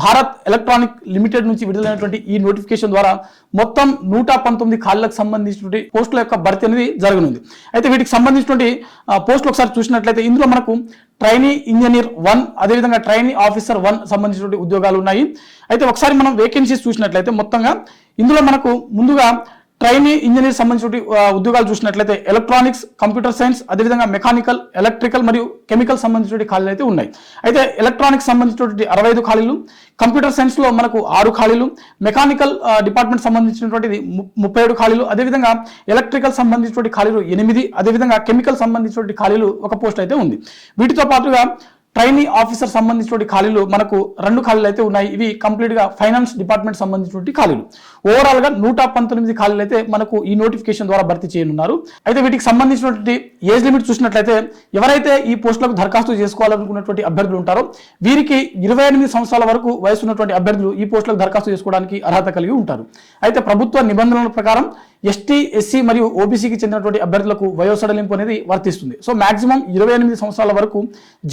Bharat electronic limited నుంచి విడుదలైనటువంటి ఈ నోటిఫికేషన్ ద్వారా మొత్తం 119 ఖాళీలకు సంబంధించినటువంటి పోస్టుల యొక్క భర్తీ అనేది జరగనుంది. అయితే వీటికి సంబంధించినటువంటి పోస్టులు ఒకసారి చూసినట్లయితే ఇందులో మనకు ట్రైనీ ఇంజనీర్ 1 అదేవిధంగా ట్రైనీ ఆఫీసర్ 1 సంబంధించినటువంటి ఉద్యోగాలు ఉన్నాయి. అయితే ఒకసారి మనం వేకెన్సీస్ చూసినట్లయితే మొత్తంగా ఇందులో మనకు ముందుగా ట్రైనీ ఇంజనీర్ సంబంధించిన ఉద్యోగాలు చూసినట్లయితే ఎలక్ట్రానిక్స్, కంప్యూటర్ సైన్స్, అదేవిధంగా మెకానికల్, ఎలక్ట్రికల్ మరియు కెమికల్ సంబంధించిన ఖాళీలు అయితే ఉన్నాయి. అయితే ఎలక్ట్రానిక్స్ సంబంధించినటువంటి 65 ఖాళీలు, కంప్యూటర్ సైన్స్లో మనకు 6 ఖాళీలు, మెకానికల్ డిపార్ట్మెంట్ సంబంధించినటువంటిది 37 ఖాళీలు, అదేవిధంగా ఎలక్ట్రికల్ సంబంధించినటువంటి ఖాళీలు 8, అదేవిధంగా కెమికల్ సంబంధించినటువంటి ఖాళీలు ఒక పోస్ట్ అయితే ఉంది. వీటితో పాటుగా ట్రైనీ ఆఫీసర్ సంబంధించినటువంటి ఖాళీలు మనకు 2 ఖాళీలు అయితే ఉన్నాయి. ఇవి కంప్లీట్గా ఫైనాన్స్ డిపార్ట్మెంట్ సంబంధించినటువంటి ఖాళీలు. ఓవరాల్గా 119 ఖాళీలు అయితే మనకు ఈ నోటిఫికేషన్ ద్వారా భర్తీ చేయనున్నారు. అయితే వీటికి సంబంధించినటువంటి ఏజ్ లిమిట్ చూసినట్లయితే ఎవరైతే ఈ పోస్టులకు దరఖాస్తు చేసుకోవాలనుకున్నటువంటి అభ్యర్థులు ఉంటారో వీరికి 28 సంవత్సరాల వరకు వయసు ఉన్నటువంటి అభ్యర్థులు ఈ పోస్టులకు దరఖాస్తు చేసుకోవడానికి అర్హత కలిగి ఉంటారు. అయితే ప్రభుత్వ నిబంధనల ప్రకారం ఎస్టీ, ఎస్సీ మరియు ఓబీసీకి చెందినటువంటి అభ్యర్థులకు వయోసడలింపు అనేది వర్తిస్తుంది. సో మాక్సిమం 28 సంవత్సరాల వరకు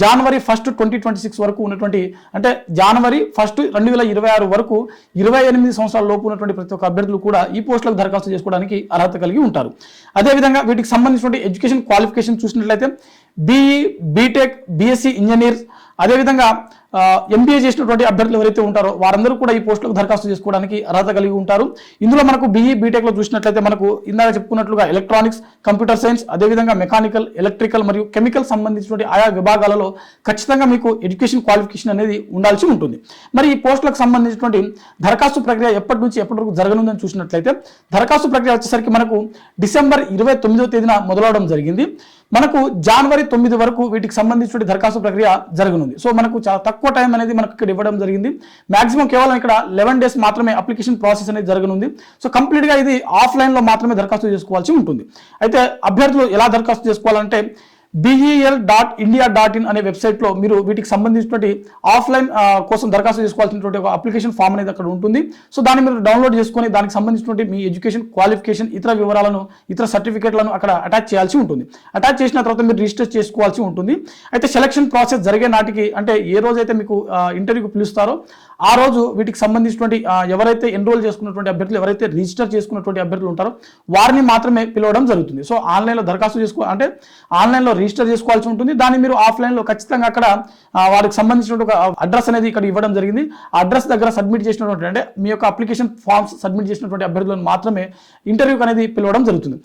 జనవరి 1, 2026 వరకు ఉన్నటువంటి అంటే జనవరి 1, 2026 వరకు 28 సంవత్సరాల లోపు ఉన్నటువంటి ప్రతి ఒక్క అభ్యర్థులు కూడా ఈ పోస్టులకు దరఖాస్తు చేసుకోవడానికి అర్హత కలిగి ఉంటారు. అదేవిధంగా వీటికి సంబంధించినటువంటి ఎడ్యుకేషన్ క్వాలిఫికేషన్ చూసినట్లయితే బీఈ, బీటెక్, బీఎస్సీ ఇంజనీర్స్, అదేవిధంగా ఎంబీఏ చేసినటువంటి అభ్యర్థులు ఎవరైతే ఉంటారో వారందరూ కూడా ఈ పోస్టులకు దరఖాస్తు చేసుకోవడానికి అర్హత కలిగి ఉంటారు. ఇందులో మనకు బీఈ, బీటెక్లో చూసినట్లయితే మనకు ఇందాక చెప్పుకున్నట్లుగా ఎలక్ట్రానిక్స్, కంప్యూటర్ సైన్స్, అదేవిధంగా మెకానికల్, ఎలక్ట్రికల్ మరియు కెమికల్ సంబంధించినటువంటి ఆయా విభాగాలలో ఖచ్చితంగా మీకు ఎడ్యుకేషన్ క్వాలిఫికేషన్ అనేది ఉండాల్సి ఉంటుంది. మరి ఈ పోస్టులకు సంబంధించినటువంటి దరఖాస్తు ప్రక్రియ ఎప్పటి నుంచి ఎప్పటి వరకు జరగనుందని చూసినట్లయితే దరఖాస్తు ప్రక్రియ వచ్చేసరికి మనకు డిసెంబర్ 29వ తేదీన మొదలవడం జరిగింది. మనకు జనవరి 9 వరకు వీటికి సంబంధించిన దరఖాస్తు ప్రక్రియ జరగనుంది. సో మనకు చాలా తక్కువ టైం అనేది మనకు ఇక్కడ ఇవ్వడం జరిగింది. మాక్సిమం కేవలం ఇక్కడ 11 డేస్ మాత్రమే అప్లికేషన్ ప్రాసెస్ అనేది జరగనుంది. సో కంప్లీట్గా ఇది ఆఫ్లైన్లో మాత్రమే దరఖాస్తు చేసుకోవాల్సి ఉంటుంది. అయితే అభ్యర్థులు ఎలా దరఖాస్తు చేసుకోవాలంటే bel.india.in అనే వెబ్సైట్లో మీరు వీటికి సంబంధించినటువంటి ఆఫ్లైన్ కోసం దరఖాస్తు చేసుకోవాల్సినటువంటి ఒక అప్లికేషన్ ఫామ్ అనేది అక్కడ ఉంటుంది. సో దాన్ని మీరు డౌన్లోడ్ చేసుకొని దానికి సంబంధించినటువంటి మీ ఎడ్యుకేషన్ క్వాలిఫికేషన్, ఇతర వివరాలను, ఇతర సర్టిఫికేట్లను అక్కడ అటాచ్ చేయాల్సి ఉంటుంది. అటాచ్ చేసిన తర్వాత మీరు రిజిస్టర్ చేసుకోవాల్సి ఉంటుంది. అయితే సెలక్షన్ ప్రాసెస్ జరిగే నాటికి అంటే ఏ రోజైతే మీకు ఇంటర్వ్యూకి పిలుస్తారో ఆ రోజు వీటికి సంబంధించినటువంటి ఎవరైతే ఎన్రోల్ చేసుకున్నటువంటి అభ్యర్థులు, ఎవరైతే రిజిస్టర్ చేసుకున్నటువంటి అభ్యర్థులు ఉంటారో వారిని మాత్రమే పిలవడం జరుగుతుంది. సో ఆన్లైన్లో దరఖాస్తు అంటే ఆన్లైన్లో రిజిస్టర్ చేసుకోవాల్సి ఉంటుంది. దాన్ని మీరు ఆఫ్లైన్లో ఖచ్చితంగా అక్కడ వారికి సంబంధించిన ఒక అడ్రస్ అనేది ఇక్కడ ఇవ్వడం జరిగింది. ఆ అడ్రస్ దగ్గర సబ్మిట్ చేసినటువంటి అంటే మీ యొక్క అప్లికేషన్ ఫామ్స్ సబ్మిట్ చేసినటువంటి అభ్యర్థులను మాత్రమే ఇంటర్వ్యూకి అనేది పిలవడం జరుగుతుంది.